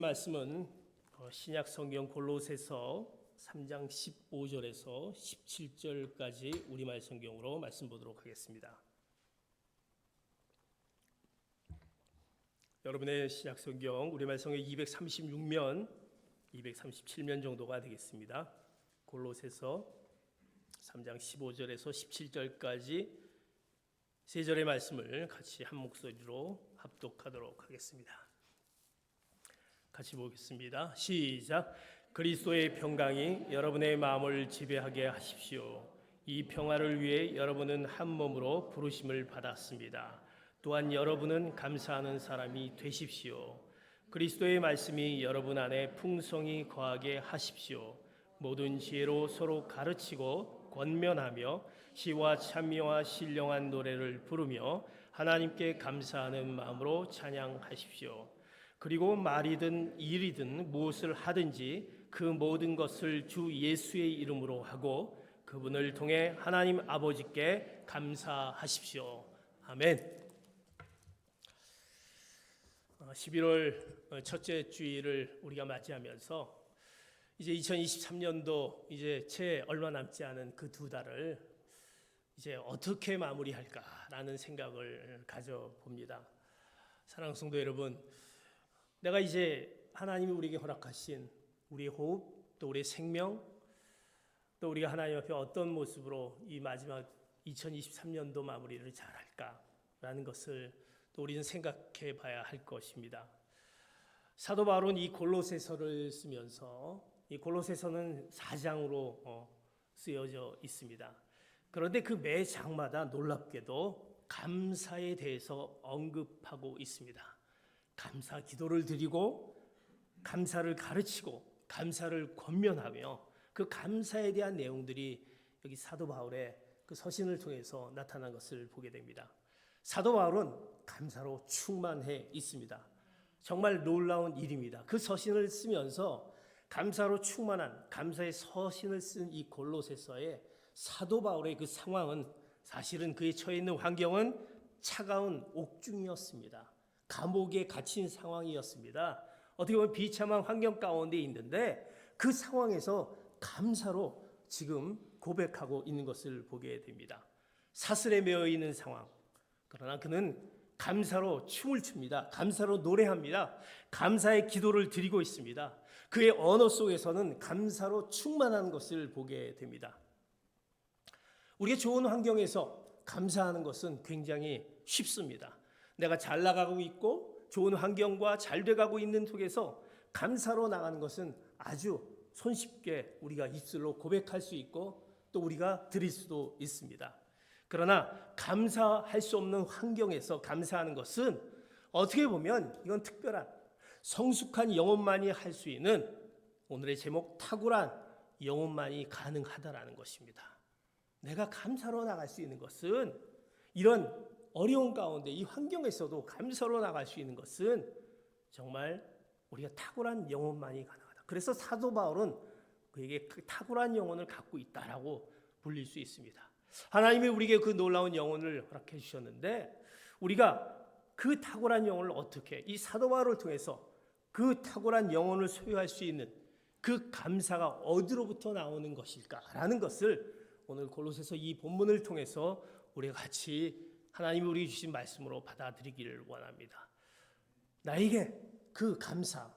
말씀은 신약 성경 골로새서 3장 15절에서 17절까지 우리말 성경으로 말씀 보도록 하겠습니다. 여러분의 신약 성경 우리말 성경 236면, 237면 정도가 되겠습니다. 골로새서 3장 15절에서 17절까지 세 절의 말씀을 같이 한 목소리로 합독하도록 하겠습니다. 같이 보겠습니다. 시작. 그리스도의 평강이 여러분의 마음을 지배하게 하십시오. 이 평화를 위해 여러분은 한 몸으로 부르심을 받았습니다. 또한 여러분은 감사하는 사람이 되십시오. 그리스도의 말씀이 여러분 안에 풍성히 거하게 하십시오. 모든 지혜로 서로 가르치고 권면하며 시와 찬미와 신령한 노래를 부르며 하나님께 감사하는 마음으로 찬양하십시오. 그리고 말이든 일이든 무엇을 하든지 그 모든 것을 주 예수의 이름으로 하고 그분을 통해 하나님 아버지께 감사하십시오. 아멘. 11월 첫째 주일을 우리가 맞이하면서 이제 2023년도 이제 채 얼마 남지 않은 그 두 달을 이제 어떻게 마무리할까라는 생각을 가져봅니다. 사랑하는 성도 여러분, 내가 이제 하나님이 우리에게 허락하신 우리의 호흡, 또 우리의 생명, 또 우리가 하나님 앞에 어떤 모습으로 이 마지막 2023년도 마무리를 잘할까라는 것을 또 우리는 생각해 봐야 할 것입니다. 사도 바울은 이 골로새서를 쓰면서, 이 골로새서는 4장으로 쓰여져 있습니다. 그런데 그 매 장마다 놀랍게도 감사에 대해서 언급하고 있습니다. 감사 기도를 드리고 감사를 가르치고 감사를 권면하며 그 감사에 대한 내용들이 여기 사도 바울의 그 서신을 통해서 나타난 것을 보게 됩니다. 사도 바울은 감사로 충만해 있습니다. 정말 놀라운 일입니다. 그 서신을 쓰면서 감사로 충만한 감사의 서신을 쓴 이 골로새서의 사도 바울의 그 상황은 사실은 그에 처해 있는 환경은 차가운 옥중이었습니다. 감옥에 갇힌 상황이었습니다. 어떻게 보면 비참한 환경 가운데 있는데 그 상황에서 감사로 지금 고백하고 있는 것을 보게 됩니다. 사슬에 매어 있는 상황. 그러나 그는 감사로 춤을 춥니다. 감사로 노래합니다. 감사의 기도를 드리고 있습니다. 그의 언어 속에서는 감사로 충만한 것을 보게 됩니다. 우리가 좋은 환경에서 감사하는 것은 굉장히 쉽습니다. 내가 잘 나가고 있고 좋은 환경과 잘 돼가고 있는 속에서 감사로 나가는 것은 아주 손쉽게 우리가 입술로 고백할 수 있고 또 우리가 드릴 수도 있습니다. 그러나 감사할 수 없는 환경에서 감사하는 것은 어떻게 보면 이건 특별한 성숙한 영혼만이 할 수 있는, 오늘의 제목 탁월한 영혼만이 가능하다라는 것입니다. 내가 감사로 나갈 수 있는 것은, 이런 어려운 가운데 이 환경에서도 감사로 나갈 수 있는 것은 정말 우리가 탁월한 영혼만이 가능하다. 그래서 사도 바울은 그에게 그 탁월한 영혼을 갖고 있다라고 불릴 수 있습니다. 하나님이 우리에게 그 놀라운 영혼을 허락해 주셨는데 우리가 그 탁월한 영혼을 어떻게, 이 사도 바울을 통해서 그 탁월한 영혼을 소유할 수 있는 그 감사가 어디로부터 나오는 것일까라는 것을 오늘 골로새서 이 본문을 통해서 우리가 같이 하나님이 우리에게 주신 말씀으로 받아들이기를 원합니다. 나에게 그 감사,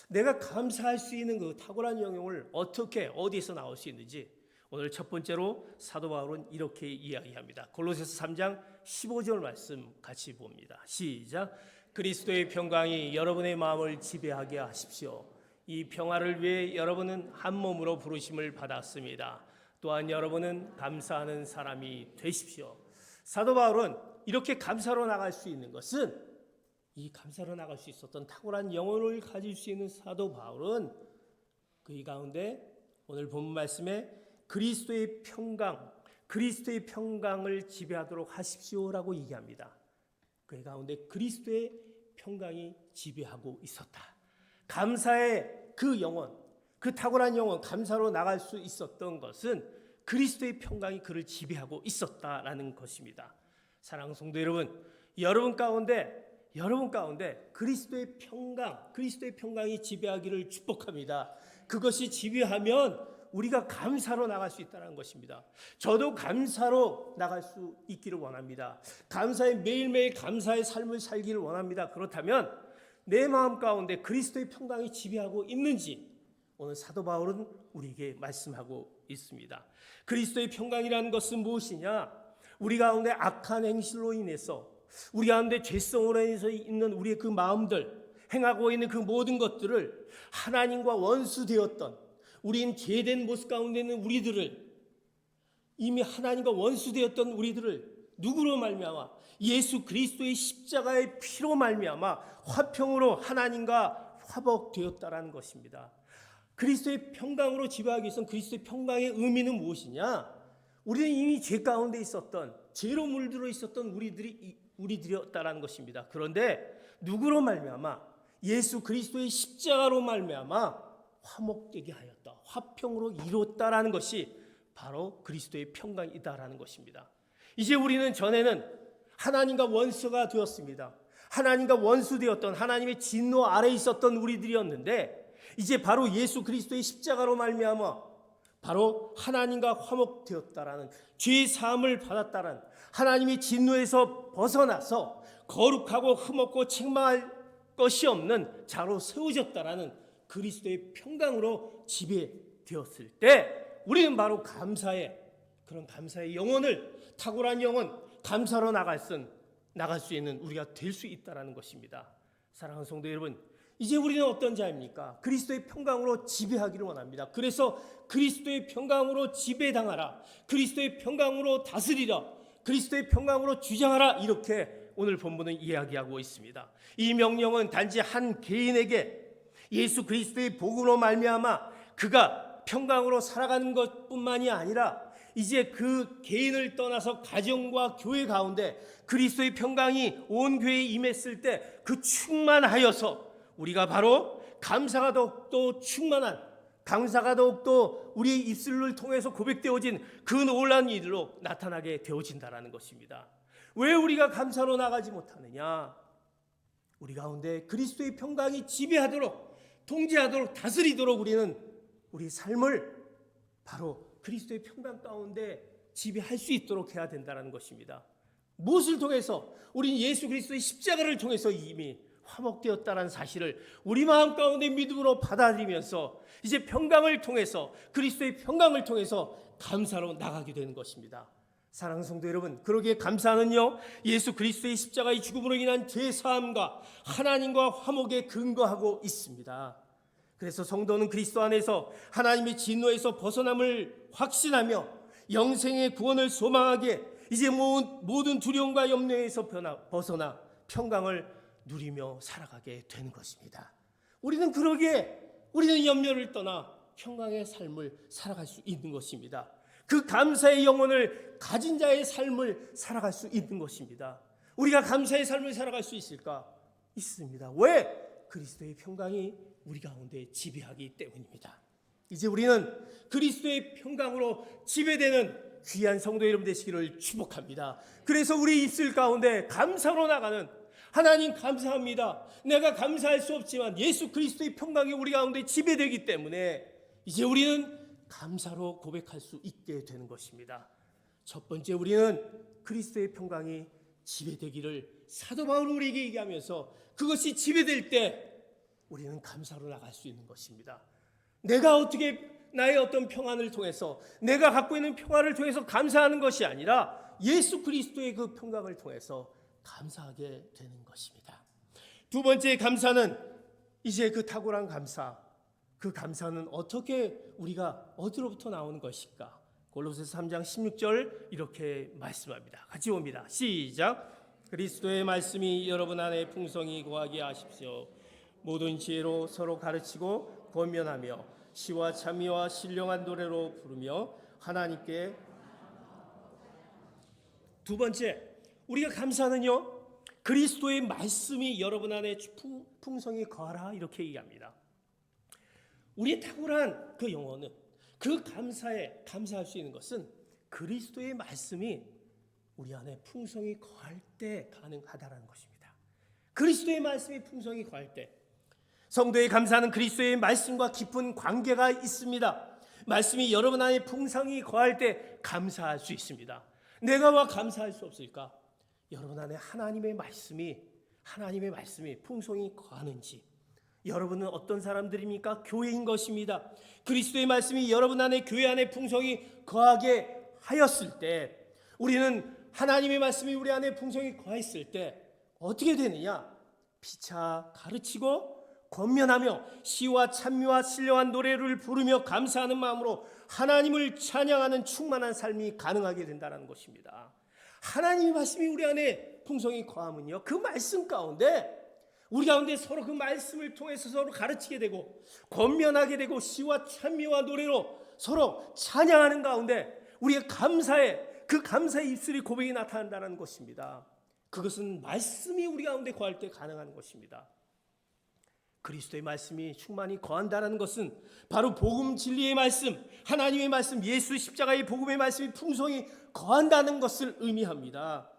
내가 감사할 수 있는 그 탁월한 영혼을 어떻게, 어디에서 나올 수 있는지 오늘 첫 번째로 사도 바울은 이렇게 이야기합니다. 골로새서 3장 15절 말씀 같이 봅니다. 시작. 그리스도의 평강이 여러분의 마음을 지배하게 하십시오. 이 평화를 위해 여러분은 한 몸으로 부르심을 받았습니다. 또한 여러분은 감사하는 사람이 되십시오. 사도 바울은 이렇게 감사로 나갈 수 있는 것은, 이 감사로 나갈 수 있었던 탁월한 영혼을 가질 수 있는 사도 바울은 그 가운데 오늘 본문 말씀에 그리스도의 평강을 지배하도록 하십시오라고 얘기합니다. 그 가운데 그리스도의 평강이 지배하고 있었다. 감사의 그 영혼, 그 탁월한 영혼, 감사로 나갈 수 있었던 것은 그리스도의 평강이 그를 지배하고 있었다라는 것입니다. 사랑하는 성도 여러분, 여러분 가운데 여러분 가운데 그리스도의 평강이 지배하기를 축복합니다. 그것이 지배하면 우리가 감사로 나갈 수 있다는 것입니다. 저도 감사로 나갈 수 있기를 원합니다. 매일매일 감사의 삶을 살기를 원합니다. 그렇다면 내 마음 가운데 그리스도의 평강이 지배하고 있는지 오늘 사도 바울은 우리에게 말씀하고 있습니다. 그리스도의 평강이라는 것은 무엇이냐? 우리 가운데 악한 행실로 인해서, 우리 가운데 죄성으로 인해서 있는 우리의 그 마음들, 행하고 있는 그 모든 것들을 하나님과 원수되었던, 우리는 죄된 모습 가운데 있는 우리들을, 이미 하나님과 원수되었던 우리들을 누구로 말미암아? 예수 그리스도의 십자가의 피로 말미암아 화평으로 하나님과 화복되었다라는 것입니다. 그리스도의 평강으로 지배하기 위해서는 그리스도의 평강의 의미는 무엇이냐? 우리는 이미 죄 가운데 있었던, 죄로 물들어 있었던 우리들이었다라는 것입니다. 그런데 누구로 말미암아? 예수 그리스도의 십자가로 말미암아 화목되게 하였다, 화평으로 이뤘다라는 것이 바로 그리스도의 평강이다라는 것입니다. 이제 우리는 전에는 하나님과 원수가 되었습니다. 하나님과 원수되었던, 하나님의 진노 아래에 있었던 우리들이었는데, 이제 바로 예수 그리스도의 십자가로 말미암아 바로 하나님과 화목되었다라는, 죄 사함을 받았다라는, 하나님의 진노에서 벗어나서 거룩하고 흠없고 책망할 것이 없는 자로 세워졌다라는 그리스도의 평강으로 지배되었을 때 우리는 바로 그런 감사의 영혼을, 탁월한 영혼, 감사로 나갈 수 있는 우리가 될 수 있다는 것입니다. 사랑하는 성도 여러분, 이제 우리는 어떤 자입니까? 그리스도의 평강으로 지배하기를 원합니다. 그래서 그리스도의 평강으로 지배당하라, 그리스도의 평강으로 다스리라, 그리스도의 평강으로 주장하라, 이렇게 오늘 본문은 이야기하고 있습니다. 이 명령은 단지 한 개인에게 예수 그리스도의 복음으로 말미암아 그가 평강으로 살아가는 것뿐만이 아니라 이제 그 개인을 떠나서 가정과 교회 가운데 그리스도의 평강이 온 교회에 임했을 때 그 충만하여서 우리가 바로 감사가 더욱더 충만한, 감사가 더욱더 우리의 입술을 통해서 고백되어진 그 놀라운 일로 나타나게 되어진다라는 것입니다. 왜 우리가 감사로 나가지 못하느냐? 우리 가운데 그리스도의 평강이 지배하도록, 통제하도록, 다스리도록 우리는 우리 삶을 바로 그리스도의 평강 가운데 지배할 수 있도록 해야 된다는 것입니다. 무엇을 통해서? 우리는 예수 그리스도의 십자가를 통해서 이미 화목되었다는 사실을 우리 마음 가운데 믿음으로 받아들이면서 이제 평강을 통해서, 그리스도의 평강을 통해서 감사로 나가게 되는 것입니다. 사랑하는 성도 여러분, 그러기에 감사는요, 예수 그리스도의 십자가의 죽음으로 인한 죄 사함과 하나님과 화목에 근거하고 있습니다. 그래서 성도는 그리스도 안에서 하나님의 진노에서 벗어남을 확신하며 영생의 구원을 소망하게 이제 모든 두려움과 염려에서 벗어나 평강을 누리며 살아가게 되는 것입니다. 우리는 그러기에 우리는 염려를 떠나 평강의 삶을 살아갈 수 있는 것입니다. 그 감사의 영혼을 가진 자의 삶을 살아갈 수 있는 것입니다. 우리가 감사의 삶을 살아갈 수 있을까? 있습니다. 왜? 그리스도의 평강이 우리 가운데 지배하기 때문입니다. 이제 우리는 그리스도의 평강으로 지배되는 귀한 성도 여러분 되시기를 축복합니다. 그래서 우리 입술 가운데 감사로 나가는, 하나님 감사합니다, 내가 감사할 수 없지만 예수 그리스도의 평강이 우리 가운데 지배되기 때문에 이제 우리는 감사로 고백할 수 있게 되는 것입니다. 첫 번째, 우리는 그리스도의 평강이 지배되기를 사도 바울이 우리에게 얘기하면서 그것이 지배될 때 우리는 감사로 나갈 수 있는 것입니다. 내가 어떻게 나의 어떤 평안을 통해서, 내가 갖고 있는 평안을 통해서 감사하는 것이 아니라 예수 그리스도의 그 평강을 통해서 감사하게 되는 것입니다. 두 번째 감사는 이제 그 탁월한 감사, 그 감사는 어떻게 우리가 어디로부터 나오는 것일까? 골로새서 3장 16절 이렇게 말씀합니다. 같이 봅니다. 시작. 그리스도의 말씀이 여러분 안에 풍성히 거하게 하십시오. 모든 지혜로 서로 가르치고 권면하며 시와 찬미와 신령한 노래로 부르며 하나님께. 두 번째, 우리가 감사는요, 그리스도의 말씀이 여러분 안에 풍성히 거하라 이렇게 얘기합니다. 우리의 탁월한 그 영혼은, 그 감사할 수 있는 것은 그리스도의 말씀이 우리 안에 풍성히 거할 때 가능하다는 것입니다. 그리스도의 말씀이 풍성히 거할 때 성도의 감사는 그리스도의 말씀과 깊은 관계가 있습니다. 말씀이 여러분 안에 풍성히 거할 때 감사할 수 있습니다. 내가 왜 감사할 수 없을까? 여러분 안에 하나님의 말씀이 풍성히 거하는지. 여러분은 어떤 사람들입니까? 교회인 것입니다. 그리스도의 말씀이 여러분 안에 교회 안에 풍성히 거하게 하였을 때, 우리는 하나님의 말씀이 우리 안에 풍성히 거했을 때 어떻게 되느냐? 피차 가르치고 권면하며 시와 찬미와 신령한 노래를 부르며 감사하는 마음으로 하나님을 찬양하는 충만한 삶이 가능하게 된다는 것입니다. 하나님의 말씀이 우리 안에 풍성히 거하면요, 그 말씀 가운데 우리 가운데 서로 그 말씀을 통해서 서로 가르치게 되고 권면하게 되고 시와 찬미와 노래로 서로 찬양하는 가운데 우리의 그 감사의 입술이 고백이 나타난다는 것입니다. 그것은 말씀이 우리 가운데 거할 때 가능한 것입니다. 그리스도의 말씀이 충만히 거한다는 것은 바로 복음 진리의 말씀, 하나님의 말씀, 예수 십자가의 복음의 말씀이 풍성히 거한다는 것을 의미합니다.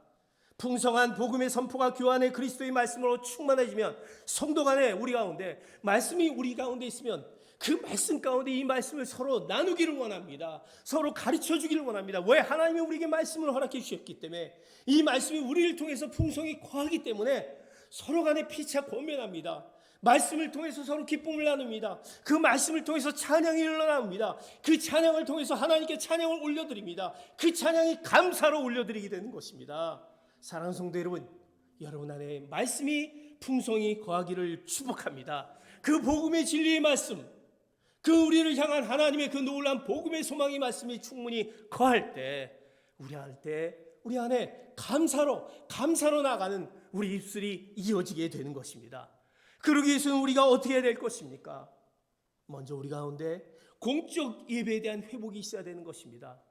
풍성한 복음의 선포가 교환의 그리스도의 말씀으로 충만해지면 성도 간에 우리 가운데 말씀이 우리 가운데 있으면 그 말씀 가운데 이 말씀을 서로 나누기를 원합니다. 서로 가르쳐 주기를 원합니다. 왜? 하나님이 우리에게 말씀을 허락해 주셨기 때문에, 이 말씀이 우리를 통해서 풍성히 거하기 때문에 서로 간에 피차 권면합니다. 말씀을 통해서 서로 기쁨을 나눕니다. 그 말씀을 통해서 찬양이 흘러나옵니다. 그 찬양을 통해서 하나님께 찬양을 올려드립니다. 그 찬양이 감사로 올려드리게 되는 것입니다. 사랑하는 성도 여러분, 여러분 안에 말씀이 풍성히 거하기를 축복합니다. 그 복음의 진리의 말씀, 그 우리를 향한 하나님의 그 놀라운 복음의 소망의 말씀이 충분히 거할 때 우리 안에 감사로 나가는 우리 입술이 이어지게 되는 것입니다. 그러기 위해서는 우리가 어떻게 해야 될 것입니까? 먼저 우리 가운데 공적 예배에 대한 회복이 있어야 되는 것입니다.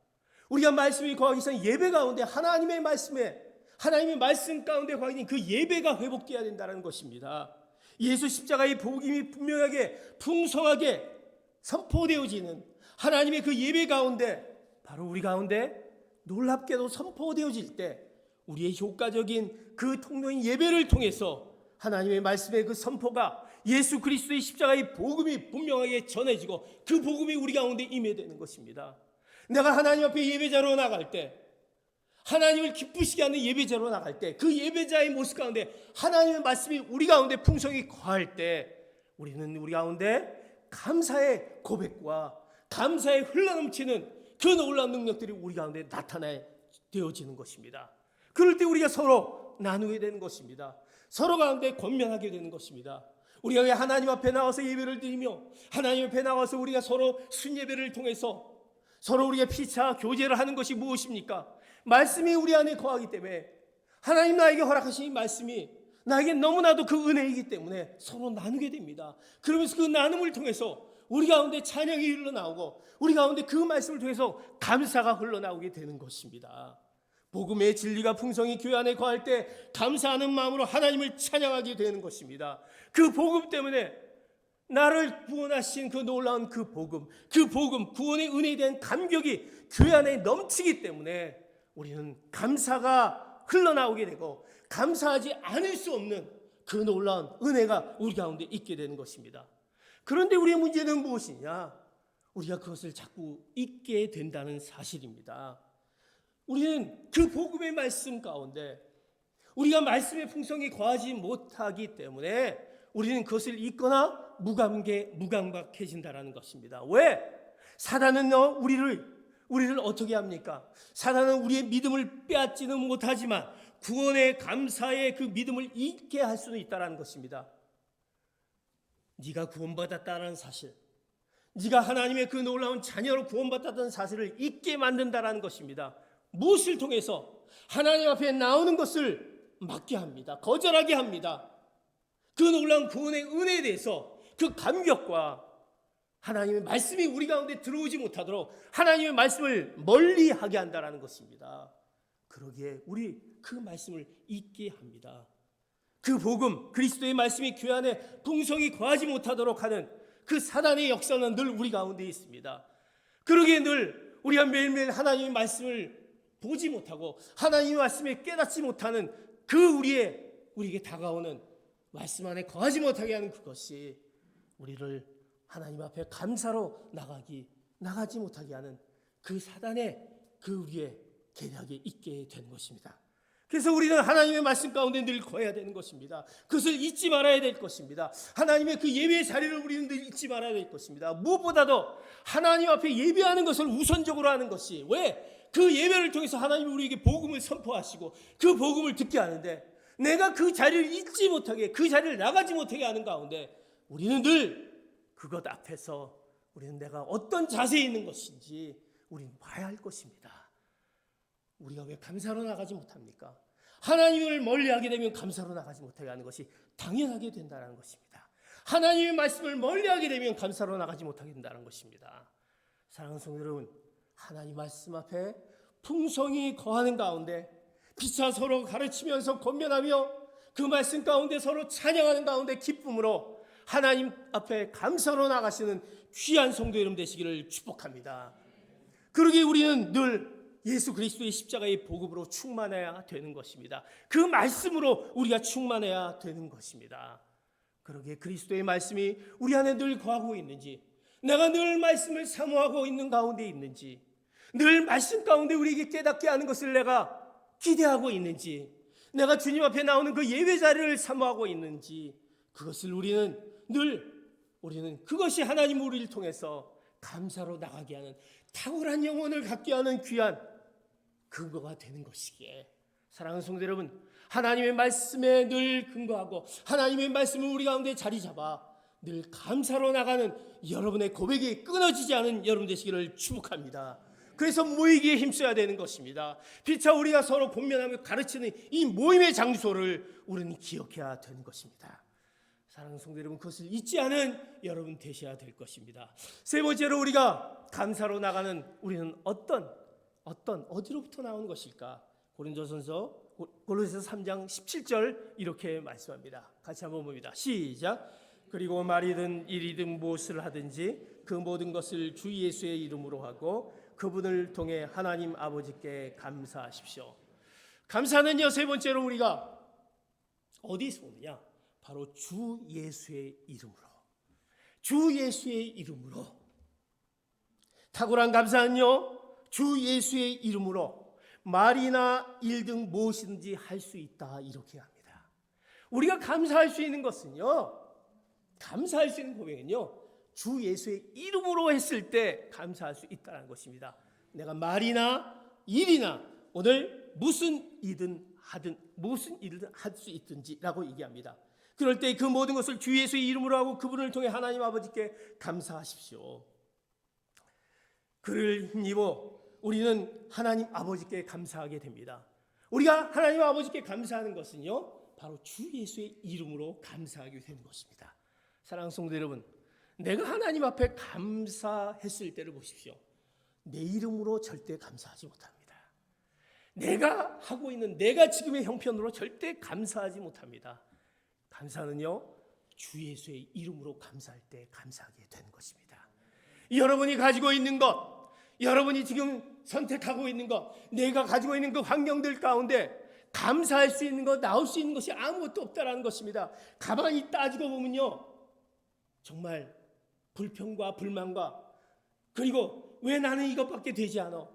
우리가 말씀이 거하기 전에 예배 가운데 하나님의 말씀 가운데 거하는 그 예배가 회복되어야 된다는 것입니다. 예수 십자가의 복음이 분명하게 풍성하게 선포되어지는 하나님의 그 예배 가운데 바로 우리 가운데 놀랍게도 선포되어질 때 우리의 효과적인 그 통로인 예배를 통해서 하나님의 말씀의 그 선포가 예수 그리스도의 십자가의 복음이 분명하게 전해지고 그 복음이 우리 가운데 임해되는 것입니다. 내가 하나님 앞에 예배자로 나갈 때, 하나님을 기쁘시게 하는 예배자로 나갈 때, 그 예배자의 모습 가운데 하나님의 말씀이 우리 가운데 풍성히 거할 때 우리는 우리 가운데 감사의 고백과 감사의 흘러넘치는 그 놀라운 능력들이 우리 가운데 나타내어지는 것입니다. 그럴 때 우리가 서로 나누게 되는 것입니다. 서로 가운데 권면하게 되는 것입니다. 우리가 왜 하나님 앞에 나와서 예배를 드리며 하나님 앞에 나와서 우리가 서로 순예배를 통해서 서로 우리가 피차 교제를 하는 것이 무엇입니까? 말씀이 우리 안에 거하기 때문에, 하나님 나에게 허락하신 이 말씀이 나에게 너무나도 그 은혜이기 때문에 서로 나누게 됩니다. 그러면서 그 나눔을 통해서 우리 가운데 찬양이 흘러나오고 우리 가운데 그 말씀을 통해서 감사가 흘러나오게 되는 것입니다. 복음의 진리가 풍성히 교회 안에 거할 때 감사하는 마음으로 하나님을 찬양하게 되는 것입니다. 그 복음 때문에 나를 구원하신 그 놀라운 그 복음, 구원의 은혜에 대한 감격이 교회 안에 넘치기 때문에 우리는 감사가 흘러나오게 되고 감사하지 않을 수 없는 그 놀라운 은혜가 우리 가운데 있게 되는 것입니다. 그런데 우리의 문제는 무엇이냐? 우리가 그것을 자꾸 잊게 된다는 사실입니다. 우리는 그 복음의 말씀 가운데 우리가 말씀의 풍성이 거하지 못하기 때문에 우리는 그것을 잊거나 무감각해진다는 것입니다. 왜? 사단은 우리를 어떻게 합니까? 사단은 우리의 믿음을 빼앗지는 못하지만 구원의 감사의 그 믿음을 잊게 할 수는 있다는 것입니다. 네가 구원받았다는 사실, 네가 하나님의 그 놀라운 자녀로 구원받았다는 사실을 잊게 만든다는 것입니다. 무엇을 통해서? 하나님 앞에 나오는 것을 막게 합니다. 거절하게 합니다. 그 놀라운 구원의 은혜에 대해서 그 감격과 하나님의 말씀이 우리 가운데 들어오지 못하도록 하나님의 말씀을 멀리하게 한다는 것입니다. 그러기에 우리 그 말씀을 잊게 합니다. 그 복음, 그리스도의 말씀이 교회 안에 풍성히 거하지 못하도록 하는 그 사단의 역사는 늘 우리 가운데 있습니다. 그러기에 늘 우리가 매일매일 하나님의 말씀을 보지 못하고 하나님의 말씀에 깨닫지 못하는 그 우리에게 다가오는 말씀 안에 거하지 못하게 하는 그것이 우리를 하나님 앞에 감사로 나가지 못하게 하는 그 사단의 그 우리의 계략에 있게 되는 것입니다. 그래서 우리는 하나님의 말씀 가운데 늘 거해야 되는 것입니다. 그것을 잊지 말아야 될 것입니다. 하나님의 그 예배의 자리를 우리는 늘 잊지 말아야 될 것입니다. 무엇보다도 하나님 앞에 예배하는 것을 우선적으로 하는 것이, 왜? 그 예배를 통해서 하나님이 우리에게 복음을 선포하시고 그 복음을 듣게 하는데, 내가 그 자리를 잊지 못하게, 그 자리를 나가지 못하게 하는 가운데 우리는 늘 그것 앞에서 우리는 내가 어떤 자세에 있는 것인지 우리는 봐야 할 것입니다. 우리가 왜 감사로 나가지 못합니까? 하나님을 멀리하게 되면 감사로 나가지 못하게 하는 것이 당연하게 된다는 것입니다. 하나님의 말씀을 멀리하게 되면 감사로 나가지 못하게 된다는 것입니다. 사랑하는 성도 여러분, 하나님 말씀 앞에 풍성히 거하는 가운데 피차 서로 가르치면서 권면하며 그 말씀 가운데 서로 찬양하는 가운데 기쁨으로 하나님 앞에 감사로 나가시는 귀한 성도 여러분 되시기를 축복합니다. 그러기에 우리는 늘 예수 그리스도의 십자가의 복음으로 충만해야 되는 것입니다. 그 말씀으로 우리가 충만해야 되는 것입니다. 그러기에 그리스도의 말씀이 우리 안에 늘 거하고 있는지, 내가 늘 말씀을 사모하고 있는 가운데 있는지, 늘 말씀 가운데 우리에게 깨닫게 하는 것을 내가 기대하고 있는지, 내가 주님 앞에 나오는 그 예배 자리를 사모하고 있는지, 그것을 우리는 그것이 하나님 우리를 통해서 감사로 나가게 하는 탁월한 영혼을 갖게 하는 귀한 근거가 되는 것이기에, 사랑하는 성도 여러분, 하나님의 말씀에 늘 근거하고 하나님의 말씀을 우리 가운데 자리 잡아 늘 감사로 나가는 여러분의 고백이 끊어지지 않은 여러분 되시기를 축복합니다. 그래서 모이기에 힘써야 되는 것입니다. 피차 우리가 서로 권면하며 가르치는 이 모임의 장소를 우리는 기억해야 되는 것입니다. 사랑하는 성도 여러분, 그것을 잊지 않은 여러분 되셔야 될 것입니다. 세 번째로 우리가 감사로 나가는 우리는 어디로부터 나오는 것일까? 고린도전서 3장 17절 이렇게 말씀합니다. 같이 한번 봅니다. 시작. 그리고 말이든 일이든 무엇을 하든지 그 모든 것을 주 예수의 이름으로 하고 그분을 통해 하나님 아버지께 감사하십시오. 감사는요, 세 번째로 우리가 어디서 오느냐? 바로 주 예수의 이름으로. 주 예수의 이름으로. 탁월한 감사는요, 주 예수의 이름으로 말이나 일 등 무엇이든지 할 수 있다, 이렇게 합니다. 우리가 감사할 수 있는 것은요, 감사할 수 있는 고백은요, 주 예수의 이름으로 했을 때 감사할 수 있다는 것입니다. 내가 말이나 일이나 오늘 무슨 일이든 할 수 있든지라고 얘기합니다. 그럴 때 그 모든 것을 주 예수의 이름으로 하고 그분을 통해 하나님 아버지께 감사하십시오. 그를 힘입어 우리는 하나님 아버지께 감사하게 됩니다. 우리가 하나님 아버지께 감사하는 것은요, 바로 주 예수의 이름으로 감사하게 되는 것입니다. 사랑하는 성도 여러분, 내가 하나님 앞에 감사했을 때를 보십시오. 내 이름으로 절대 감사하지 못합니다. 내가 하고 있는 내가 지금의 형편으로 절대 감사하지 못합니다. 감사는요, 주 예수의 이름으로 감사할 때 감사하게 되는 것입니다. 여러분이 가지고 있는 것, 여러분이 지금 선택하고 있는 것, 내가 가지고 있는 그 환경들 가운데 감사할 수 있는 것, 나올 수 있는 것이 아무것도 없다라는 것입니다. 가만히 따지고 보면요, 정말 불평과 불만과, 그리고 왜 나는 이것밖에 되지 않아?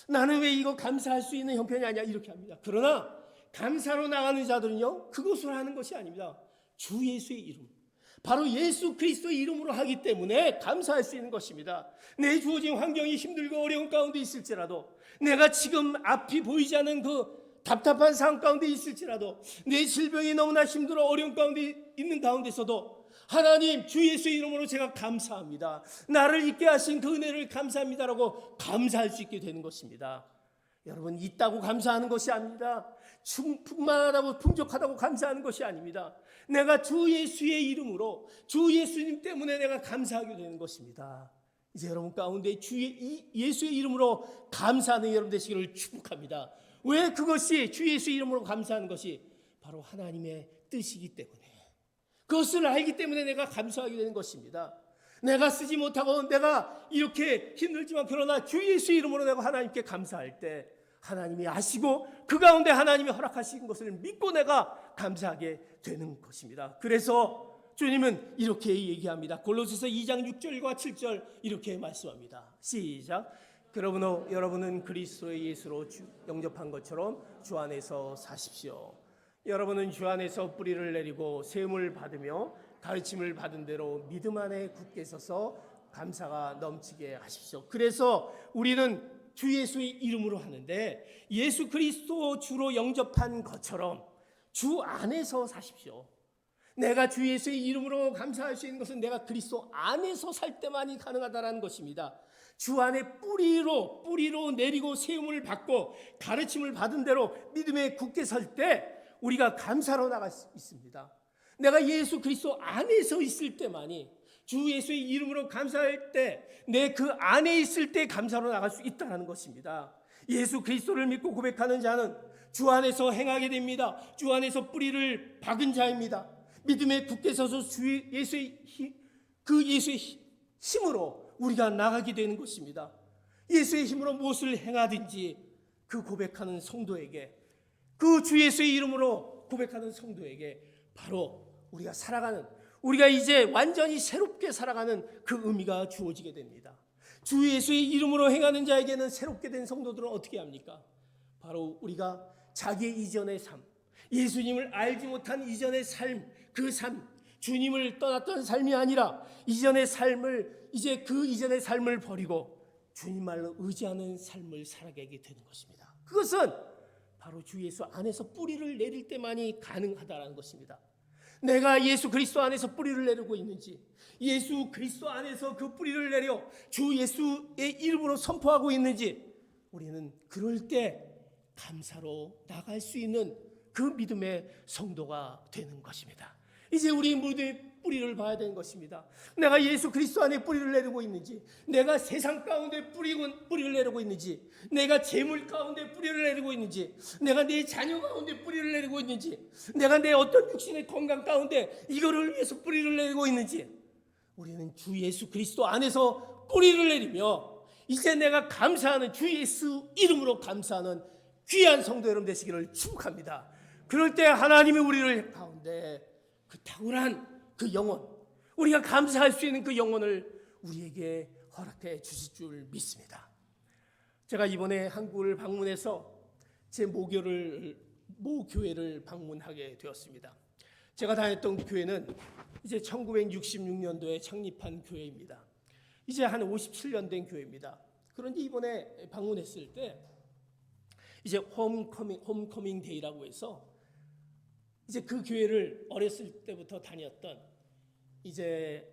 나는 왜 이거 감사할 수 있는 형편이 아니야? 이렇게 합니다. 그러나 감사로 나가는 자들은요, 그것을 하는 것이 아닙니다. 주 예수의 이름, 바로 예수 그리스도의 이름으로 하기 때문에 감사할 수 있는 것입니다. 내 주어진 환경이 힘들고 어려운 가운데 있을지라도, 내가 지금 앞이 보이지 않는 그 답답한 상황 가운데 있을지라도, 내 질병이 너무나 힘들어 어려운 가운데 있는 가운데서도 하나님 주 예수의 이름으로 제가 감사합니다, 나를 있게 하신 그 은혜를 감사합니다라고 감사할 수 있게 되는 것입니다. 여러분, 있다고 감사하는 것이 아닙니다. 충만하다고 풍족하다고 감사하는 것이 아닙니다. 내가 주 예수의 이름으로, 주 예수님 때문에 내가 감사하게 되는 것입니다. 이제 여러분 가운데 예수의 이름으로 감사하는 여러분 되시기를 축복합니다. 왜 그것이 주 예수의 이름으로 감사하는 것이 바로 하나님의 뜻이기 때문에, 그것을 알기 때문에 내가 감사하게 되는 것입니다. 내가 쓰지 못하고 내가 이렇게 힘들지만 그러나 주 예수의 이름으로 내가 하나님께 감사할 때 하나님이 아시고 그 가운데 하나님이 허락하신 것을 믿고 내가 감사하게 되는 것입니다. 그래서 주님은 이렇게 얘기합니다. 골로새서 2장 6절과 7절 이렇게 말씀합니다. 시작. 그러므로 여러분은 그리스도의 예수로 영접한 것처럼 주 안에서 사십시오. 여러분은 주 안에서 뿌리를 내리고 세움을 받으며 가르침을 받은 대로 믿음 안에 굳게 서서 감사가 넘치게 하십시오. 그래서 우리는 주 예수의 이름으로 하는데 예수 그리스도 주로 영접한 것처럼 주 안에서 사십시오. 내가 주 예수의 이름으로 감사할 수 있는 것은 내가 그리스도 안에서 살 때만이 가능하다는 것입니다. 주 안에 뿌리로 내리고 세움을 받고 가르침을 받은 대로 믿음에 굳게 설 때 우리가 감사로 나갈 수 있습니다. 내가 예수 그리스도 안에서 있을 때만이 주 예수의 이름으로 감사할 때 내 그 안에 있을 때 감사로 나갈 수 있다는 것입니다. 예수 그리스도를 믿고 고백하는 자는 주 안에서 행하게 됩니다. 주 안에서 뿌리를 박은 자입니다. 믿음에 굳게 서서 주 예수의 힘으로 우리가 나가게 되는 것입니다. 예수의 힘으로 무엇을 행하든지 그 고백하는 성도에게 그 주 예수의 이름으로 고백하는 성도에게 바로 우리가 살아가는 우리가 이제 완전히 새롭게 살아가는 그 의미가 주어지게 됩니다. 주 예수의 이름으로 행하는 자에게는 새롭게 된 성도들은 어떻게 합니까? 바로 우리가 자기의 이전의 삶, 예수님을 알지 못한 이전의 삶, 그 삶, 주님을 떠났던 삶이 아니라 이전의 삶을 이제 그 이전의 삶을 버리고 주님만을 의지하는 삶을 살아가게 되는 것입니다. 그것은 바로 주 예수 안에서 뿌리를 내릴 때만이 가능하다는 것입니다. 내가 예수 그리스도 안에서 뿌리를 내리고 있는지, 예수 그리스도 안에서 그 뿌리를 내려 주 예수의 이름으로 선포하고 있는지 우리는 그럴 때 감사로 나갈 수 있는 그 믿음의 성도가 되는 것입니다. 이제 우리 모두의 뿌리를 봐야 되는 것입니다. 내가 예수 그리스도 안에 뿌리를 내리고 있는지, 내가 세상 가운데 뿌리를 내리고 있는지, 내가 재물 가운데 뿌리를 내리고 있는지, 내가 내 자녀 가운데 뿌리를 내리고 있는지, 내가 내 어떤 육신의 건강 가운데 이거를 위해서 뿌리를 내리고 있는지 우리는 주 예수 그리스도 안에서 뿌리를 내리며 이제 내가 감사하는 주 예수 이름으로 감사하는 귀한 성도 여러분 되시기를 축복합니다. 그럴 때 하나님이 우리를 가운데 그 탁월한 그 영혼, 우리가 감사할 수 있는 그 영혼을 우리에게 허락해 주실 줄 믿습니다. 제가 이번에 한국을 방문해서 제 모교회를 방문하게 되었습니다. 제가 다녔던 교회는 이제 1966년도에 창립한 교회입니다. 이제 한 57년 된 교회입니다. 그런데 이번에 방문했을 때 이제 홈커밍 데이라고 해서 이제 그 교회를 어렸을 때부터 다녔던 이제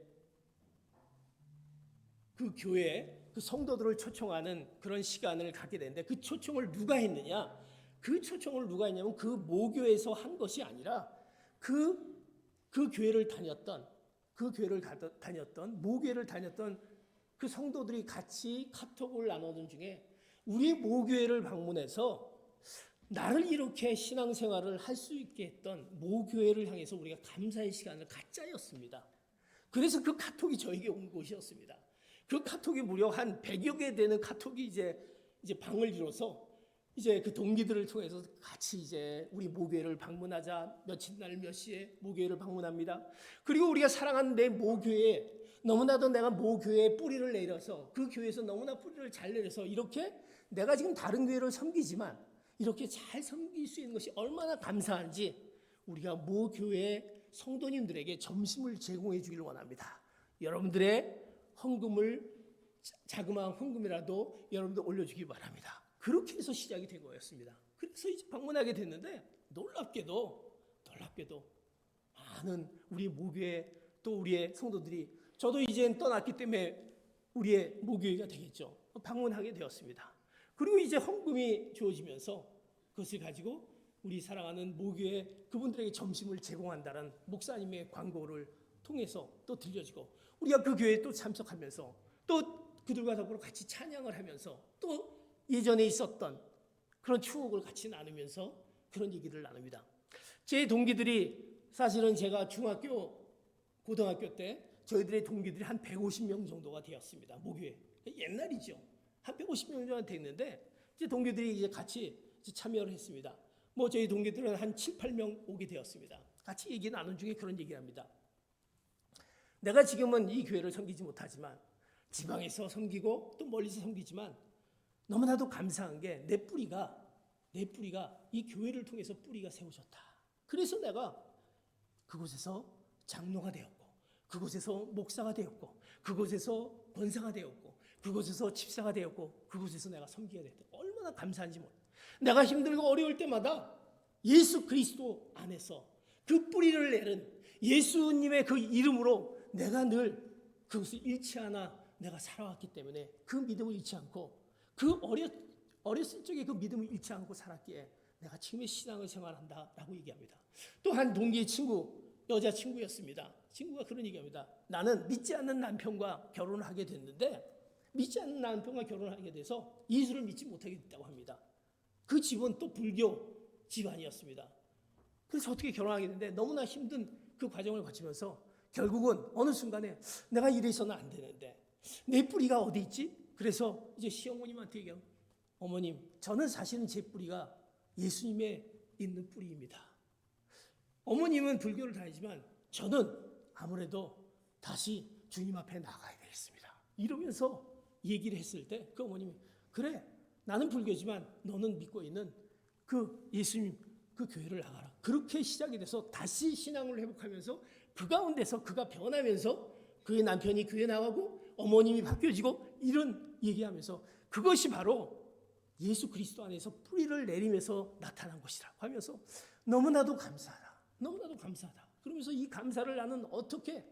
그 교회 그 성도들을 초청하는 그런 시간을 갖게 되는데 그 초청을 누가 했느냐? 그 초청을 누가 했냐면 그 모교에서 한 것이 아니라 그 교회를 다녔던 모교회를 다녔던 그 성도들이 같이 카톡을 나누는 중에 우리 모교회를 방문해서 나를 이렇게 신앙생활을 할 수 있게 했던 모교회를 향해서 우리가 감사의 시간을 갖자였습니다. 그래서 그 카톡이 저에게 온 것이었습니다. 그 카톡이 무려 한 100여 개 되는 카톡이 이제 방을 이뤄서 이제 그 동기들을 통해서 같이 이제 우리 모교회를 방문하자, 며칠 날 몇 시에 모교회를 방문합니다. 그리고 우리가 사랑하는 내 모교회에 너무나도 내가 모교회에 뿌리를 내려서 그 교회에서 너무나 뿌리를 잘 내려서 이렇게 내가 지금 다른 교회를 섬기지만 이렇게 잘 섬길 수 있는 것이 얼마나 감사한지 우리가 모교회 성도님들에게 점심을 제공해 주기를 원합니다. 여러분들의 헌금을 자그마한 헌금이라도 여러분들 올려주기 바랍니다. 그렇게 해서 시작이 된 거였습니다. 그래서 이제 방문하게 됐는데 놀랍게도 많은 우리 모교회 또 우리의 성도들이 저도 이제는 떠났기 때문에 우리의 모교회가 되겠죠. 방문하게 되었습니다. 그리고 이제 헌금이 주어지면서 그것을 가지고 우리 사랑하는 모교회 그분들에게 점심을 제공한다는 목사님의 광고를 통해서 또 들려지고 우리가 그 교회에 또 참석하면서 또 그들과 더불어 같이 찬양을 하면서 또 예전에 있었던 그런 추억을 같이 나누면서 그런 얘기를 나눕니다. 제 동기들이 사실은 제가 중학교, 고등학교 때 저희들의 동기들이 한 150명 정도가 되었습니다. 모교회. 옛날이죠. 한 150명 정도 됐는데 이제 동기들이 이제 같이 이제 참여를 했습니다. 뭐 저희 동기들은 한 7, 8명 오게 되었습니다. 같이 얘기 나눈 중에 그런 얘기를 합니다. 내가 지금은 이 교회를 섬기지 못하지만 지방에서 섬기고 또 멀리서 섬기지만 너무나도 감사한 게 내 뿌리가 이 교회를 통해서 뿌리가 세워졌다. 그래서 내가 그곳에서 장로가 되었고, 그곳에서 목사가 되었고, 그곳에서 권사가 되었고, 그곳에서 집사가 되었고, 그곳에서 내가 섬기게 됐다. 얼마나 감사한지 몰라. 내가 힘들고 어려울 때마다 예수 그리스도 안에서 그 뿌리를 내는 예수님의 그 이름으로 내가 늘 그것을 잃지 않아 내가 살아왔기 때문에 그 믿음을 잃지 않고 그 어렸을 적에 그 믿음을 잃지 않고 살았기에 내가 지금의 신앙을 생활한다라고 얘기합니다. 또 한 동기의 친구, 여자 친구였습니다. 친구가 그런 얘기합니다. 나는 믿지 않는 남편과 결혼을 하게 됐는데 믿지 않는 남편과 결혼을 하게 돼서 예수를 믿지 못하게 됐다고 합니다. 그 집은 또 불교 집안이었습니다. 그래서 어떻게 결혼하게 됐는데 너무나 힘든 그 과정을 거치면서 결국은 어느 순간에 내가 이래서는 안 되는데 내 뿌리가 어디 있지? 그래서 이제 시어머님한테 얘기하면 어머님, 저는 사실은 제 뿌리가 예수님에 있는 뿌리입니다. 어머님은 불교를 다니지만 저는 아무래도 다시 주님 앞에 나가야 되겠습니다. 이러면서 얘기를 했을 때 그 어머님이 그래, 나는 불교지만 너는 믿고 있는 그 예수님 그 교회를 나가라. 그렇게 시작이 돼서 다시 신앙을 회복하면서 그 가운데서 그가 변하면서 그의 남편이 교회 나가고 어머님이 바뀌어지고 이런 얘기하면서 그것이 바로 예수 그리스도 안에서 뿌리를 내리면서 나타난 것이라고 하면서 너무나도 감사하다. 너무나도 감사하다. 그러면서 이 감사를 나는 어떻게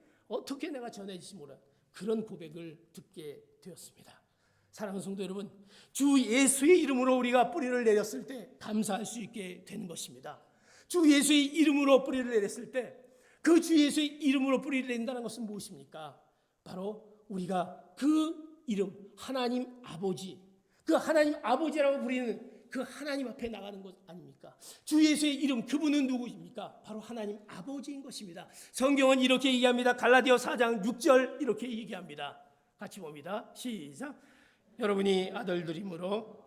내가 전해질지 몰라 그런 고백을 듣게 되었습니다. 사랑하는 성도 여러분, 주 예수의 이름으로 우리가 뿌리를 내렸을 때 감사할 수 있게 되는 것입니다. 주 예수의 이름으로 뿌리를 내렸을 때 그 주 예수의 이름으로 뿌리를 낸다는 것은 무엇입니까? 바로 우리가 그 이름 하나님 아버지, 그 하나님 아버지라고 부르는 그 하나님 앞에 나가는 것 아닙니까? 주 예수의 이름 그분은 누구입니까? 바로 하나님 아버지인 것입니다. 성경은 이렇게 얘기합니다. 갈라디아 4장 6절 이렇게 얘기합니다. 같이 봅니다. 시작. 여러분이 아들들이므로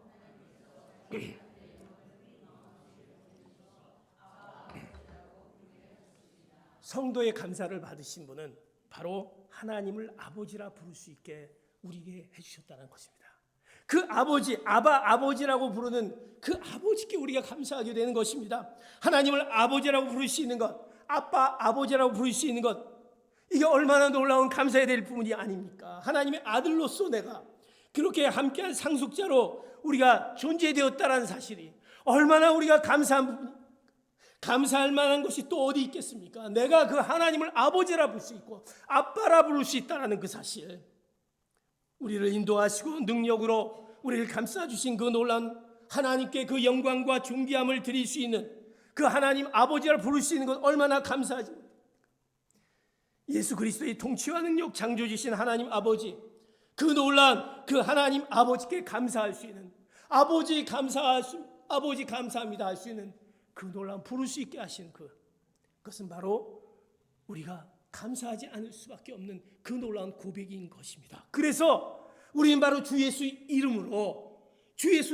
성도의 감사를 받으신 분은 바로 하나님을 아버지라 부를 수 있게 우리에게 해주셨다는 것입니다. 그 아버지, 아버지라고 부르는 그 아버지께 우리가 감사하게 되는 것입니다. 하나님을 아버지라고 부를 수 있는 것, 아버지라고 부를 수 있는 것, 이게 얼마나 놀라운 감사해야 될 부분이 아닙니까? 하나님의 아들로서 내가 그렇게 함께한 상속자로 우리가 존재되었다는 사실이 얼마나 우리가 감사한 부분이, 감사할 만한 것이 또 어디 있겠습니까? 내가 그 하나님을 아버지라 부를 수 있고 아빠라 부를 수 있다는 그 사실, 우리를 인도하시고 능력으로 우리를 감싸주신 그 놀라운 하나님께 그 영광과 존귀함을 드릴 수 있는 그 하나님 아버지라 부를 수 있는 것 얼마나 감사하지. 예수 그리스도의 통치와 능력 창조주신 하나님 아버지, 그 놀라운 그 하나님 아버지께 감사할 수 있는 아버지 감사합니다 할 수 있는 그 놀라운 부를 수 있게 하신 그것은 바로 우리가 감사하지 않을 수밖에 없는 그 놀라운 고백인 것입니다. 그래서 우리는 바로 주 예수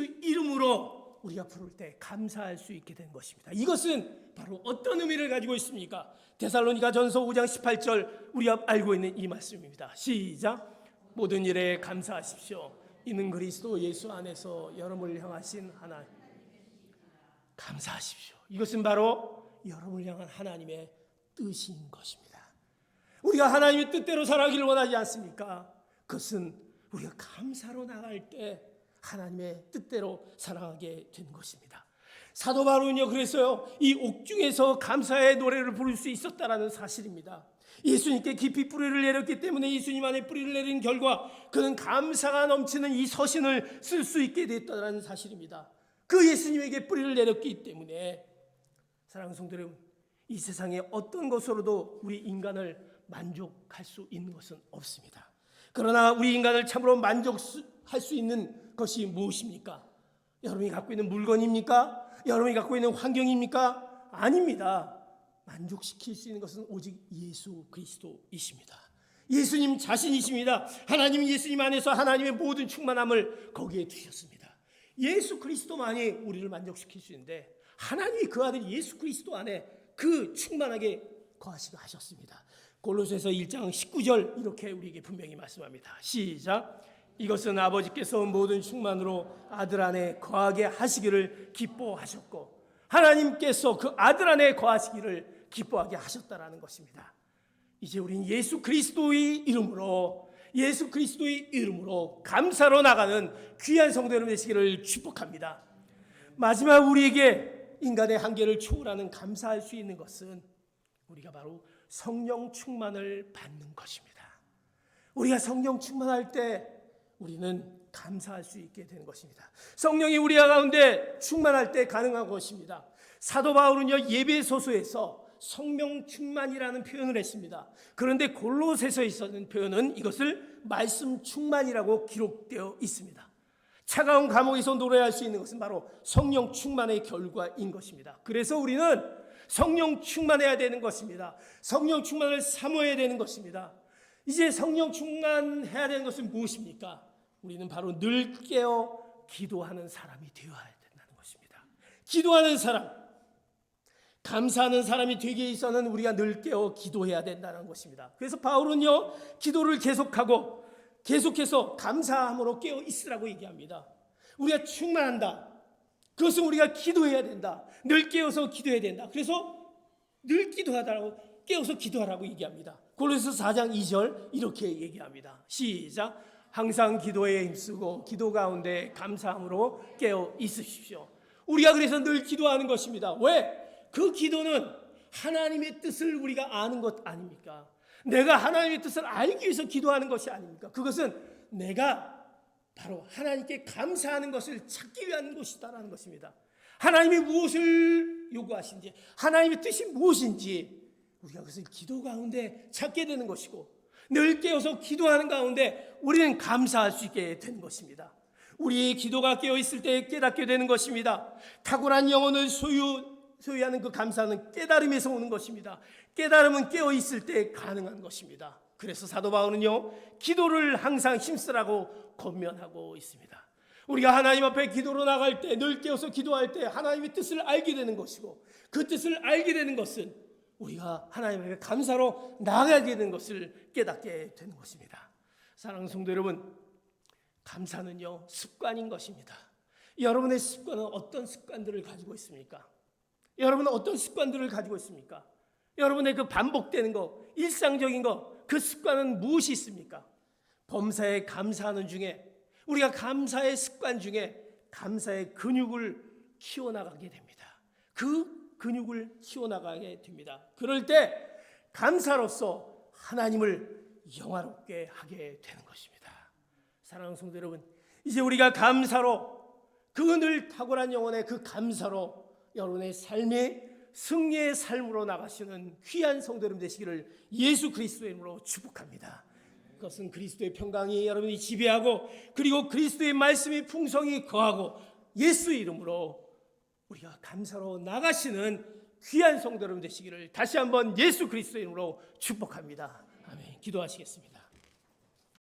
이름으로 우리가 부를 때 감사할 수 있게 된 것입니다. 이것은 바로 어떤 의미를 가지고 있습니까? 데살로니가전서 5장 18절 우리가 알고 있는 이 말씀입니다. 시작. 모든 일에 감사하십시오. 이는 그리스도 예수 안에서 여러분을 향하신 하나님. 감사하십시오. 이것은 바로 여러분을 향한 하나님의 뜻인 것입니다. 우리가 하나님의 뜻대로 살아가기를 원하지 않습니까? 그것은 우리가 감사로 나갈 때 하나님의 뜻대로 살아가게 되는 것입니다. 사도 바울은요 그래서요 이 옥중에서 감사의 노래를 부를 수 있었다라는 사실입니다. 예수님께 깊이 뿌리를 내렸기 때문에 예수님 안에 뿌리를 내린 결과 그는 감사가 넘치는 이 서신을 쓸 수 있게 됐다는 사실입니다. 그 예수님에게 뿌리를 내렸기 때문에 사랑하는 성도 여러분, 이 세상에 어떤 것으로도 우리 인간을 만족할 수 있는 것은 없습니다. 그러나 우리 인간을 참으로 만족할 수 있는 것이 무엇입니까? 여러분이 갖고 있는 물건입니까? 여러분이 갖고 있는 환경입니까? 아닙니다. 만족시킬 수 있는 것은 오직 예수 그리스도이십니다. 예수님 자신이십니다. 하나님 예수님 안에서 하나님의 모든 충만함을 거기에 두셨습니다. 예수 그리스도만이 우리를 만족시킬 수 있는데 하나님이 그 아들 예수 그리스도 안에 그 충만하게 거하시게 하셨습니다. 골로새서 1장 19절 이렇게 우리에게 분명히 말씀합니다. 시작. 이것은 아버지께서 모든 충만으로 아들 안에 거하게 하시기를 기뻐하셨고 하나님께서 그 아들 안에 거하시기를 기뻐하게 하셨다라는 것입니다. 이제 우린 예수 그리스도의 이름으로 감사로 나가는 귀한 성도 여러분 되시기를 축복합니다. 마지막 우리에게 인간의 한계를 초월하는 감사할 수 있는 것은 우리가 바로 성령 충만을 받는 것입니다. 우리가 성령 충만할 때 우리는 감사할 수 있게 되는 것입니다. 성령이 우리 가운데 충만할 때 가능한 것입니다. 사도 바울은요 예배소서에서 성령 충만이라는 표현을 했습니다. 그런데 골로새서에 있는 표현은 이것을 말씀 충만이라고 기록되어 있습니다. 차가운 감옥에서 노래할 수 있는 것은 바로 성령 충만의 결과인 것입니다. 그래서 우리는 성령 충만해야 되는 것입니다. 성령 충만을 사모해야 되는 것입니다. 이제 성령 충만해야 되는 것은 무엇입니까? 우리는 바로 늘 깨어 기도하는 사람이 되어야 된다는 것입니다. 기도하는 사람, 감사하는 사람이 되기 위해서는 우리가 늘 깨어 기도해야 된다는 것입니다. 그래서 바울은요 기도를 계속해서 감사함으로 깨어 있으라고 얘기합니다. 우리가 충만한다. 그것은 우리가 기도해야 된다. 늘 깨어서 기도해야 된다. 그래서 늘 기도하라고 깨어서 기도하라고 얘기합니다. 골로새서 4장 2절 이렇게 얘기합니다. 시작. 항상 기도에 힘쓰고 기도 가운데 감사함으로 깨어 있으십시오. 우리가 그래서 늘 기도하는 것입니다. 왜? 그 기도는 하나님의 뜻을 우리가 아는 것 아닙니까? 내가 하나님의 뜻을 알기 위해서 기도하는 것이 아닙니까? 그것은 내가 바로 하나님께 감사하는 것을 찾기 위한 것이다라는 것입니다. 하나님이 무엇을 요구하신지, 하나님의 뜻이 무엇인지 우리가 그것을 기도 가운데 찾게 되는 것이고 늘 깨어서 기도하는 가운데 우리는 감사할 수 있게 되는 것입니다. 우리의 기도가 깨어있을 때 깨닫게 되는 것입니다. 탁월한 영혼을 소유하는 그 감사는 깨달음에서 오는 것입니다. 깨달음은 깨어있을 때 가능한 것입니다. 그래서 사도 바울은요 기도를 항상 힘쓰라고 권면하고 있습니다. 우리가 하나님 앞에 기도로 나갈 때 늘 깨어서 기도할 때 하나님의 뜻을 알게 되는 것이고 그 뜻을 알게 되는 것은 우리가 하나님 앞에 감사로 나아가게 되는 것을 깨닫게 되는 것입니다. 사랑하는 성도 여러분, 감사는요 습관인 것입니다. 여러분의 습관은 어떤 습관들을 가지고 있습니까? 여러분은 어떤 습관들을 가지고 있습니까? 여러분의 그 반복되는 거, 일상적인 거, 그 습관은 무엇이 있습니까? 범사에 감사하는 중에 우리가 감사의 습관 중에 감사의 근육을 키워나가게 됩니다. 그 근육을 키워나가게 됩니다. 그럴 때 감사로서 하나님을 영화롭게 하게 되는 것입니다. 사랑하는 성도 여러분, 이제 우리가 감사로 그 늘 탁월한 영혼의 그 감사로 여러분의 삶의 승리의 삶으로 나가시는 귀한 성도 여러분 되시기를 예수 그리스도의 이름으로 축복합니다. 그것은 그리스도의 평강이 여러분이 지배하고 그리고 그리스도의 말씀이 풍성히 거하고 예수의 이름으로 우리가 감사로 나가시는 귀한 성도 여러분 되시기를 다시 한번 예수 그리스도의 이름으로 축복합니다. 아멘. 기도하시겠습니다.